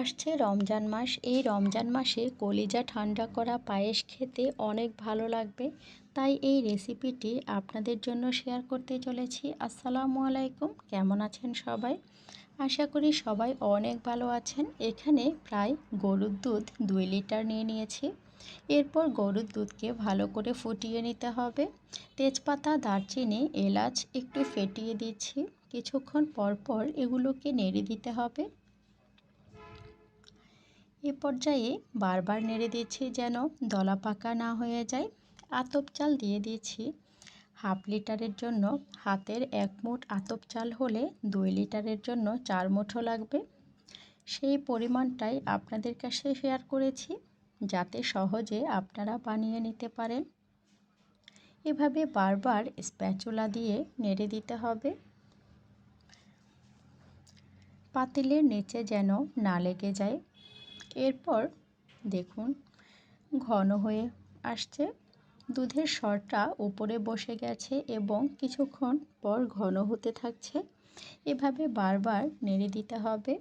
আসছে রমজান মাস। এই রমজান মাসে কলিজা ঠান্ডা করা পায়েস খেতে অনেক ভালো লাগবে। তাই এই রেসিপিটি আপনাদের জন্য শেয়ার করতে চলেছি। আসসালামু আলাইকুম, কেমন আছেন সবাই? আশা করি সবাই অনেক ভালো আছেন। এখানে প্রায় গরুর দুধ 2 লিটার নিয়ে নিয়েছি। এরপর গরুর দুধকে ভালো করে ফুটিয়ে নিতে হবে। তেজপাতা, দারচিনি, এলাচ একটু ফেটিয়ে দিচ্ছি। কিছুক্ষণ পর পর এগুলোকে নেড়ে দিতে হবে। এ পর্যায়ে বারবার নেড়ে দিচ্ছি যেন দলা পাকা না হয়ে যায়। আতপ চাল দিয়ে দিচ্ছি। হাফ লিটারের জন্য হাতের 1 মুঠ আতপ চাল হলে 2 লিটারের জন্য 4 মুঠো লাগবে। সেই পরিমাণটাই আপনাদের কাছে শেয়ার করেছি যাতে সহজে আপনারা বানিয়ে নিতে পারেন। এভাবে বারবার স্প্যাচুলা দিয়ে নেড়ে দিতে হবে। পাতিলের নিচে যেন না লেগে যায়। এরপর দেখুন ঘন হয়ে আসছে। দুধের স্বরটা উপরে বসে গেছে এবং কিছুক্ষণ পর ঘন হতে থাকছে। এভাবে বারবার নেড়ে দিতে হবে।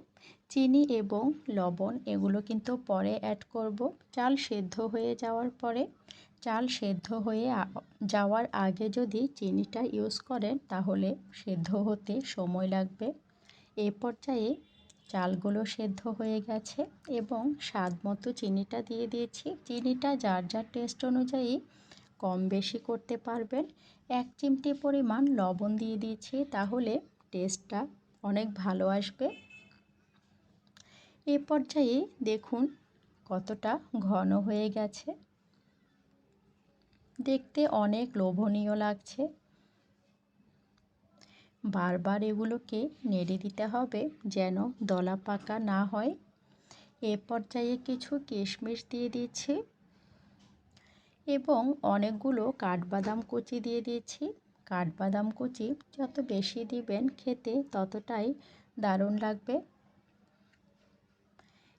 চিনি এবং লবণ এগুলো কিন্তু পরে অ্যাড করব। চাল সেদ্ধ হয়ে যাওয়ার পরে, চাল সেদ্ধ হয়ে যাওয়ার আগে যদি চিনিটা ইউজ করেন তাহলে সেদ্ধ হতে সময় লাগবে। এই পর্যায়ে চালগুলো সেদ্ধ হয়ে গেছে এবং স্বাদ মতো চিনিটা দিয়ে দিয়েছি। চিনিটা যার যার টেস্ট অনুযায়ী কম বেশি করতে পারবেন। 1 চিমটি পরিমাণ লবণ দিয়ে দিয়েছি, তাহলে টেস্টটা অনেক ভালো আসবে। এই পর্যায়ে দেখুন কতটা ঘন হয়ে গেছে। দেখতে অনেক লোভনীয় লাগছে। বারবার এগুলোকে নেড়ে দিতে হবে যেন দলা পাকা না হয়। এ পর্যায়ে কিছু কিশমিশ দিয়ে দিচ্ছি এবং অনেকগুলো কাঠবাদাম কুচি দিয়ে দিচ্ছি। কাঠবাদাম কুচি যত বেশি দিবেন খেতে ততটাই দারুণ লাগবে।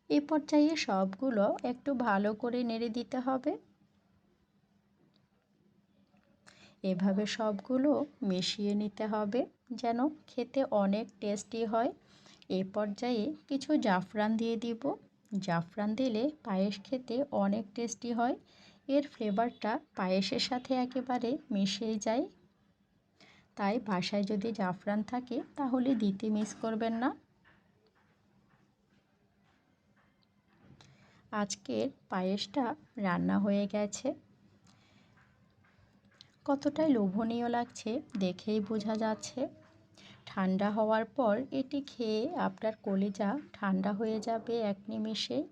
এ পর্যায়ে সবগুলো একটু ভালো করে নেড়ে দিতে হবে। এভাবে সবগুলো মিশিয়ে নিতে হবে যেন খেতে অনেক টেস্টি হয়। এই পর্যায়ে কিছু জাফরান দিয়ে দিব। জাফরান দিলে পায়েস খেতে অনেক টেস্টি হয়। এর ফ্লেভারটা পায়েসের সাথে একেবারে মিশে যায়। তাই বাসায় যদি জাফরান থাকে তাহলে দিতে মিস করবেন না। আজকের পায়েসটা রান্না হয়ে গেছে। কতটাই লোভনীয় লাগছে দেখেই বোঝা যাচ্ছে। ঠান্ডা হওয়ার পর এটি খেয়ে আপনার কলিজা ঠান্ডা হয়ে যাবে এক নিমেষেই।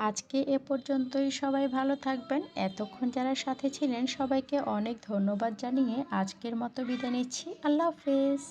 আজকে এ পর্যন্তই। সবাই ভালো থাকবেন। এতক্ষণ যারা সাথে ছিলেন সবাইকে অনেক ধন্যবাদ জানিয়ে আজকের মতো বিদায় নিচ্ছি। আল্লাহ হাফেজ।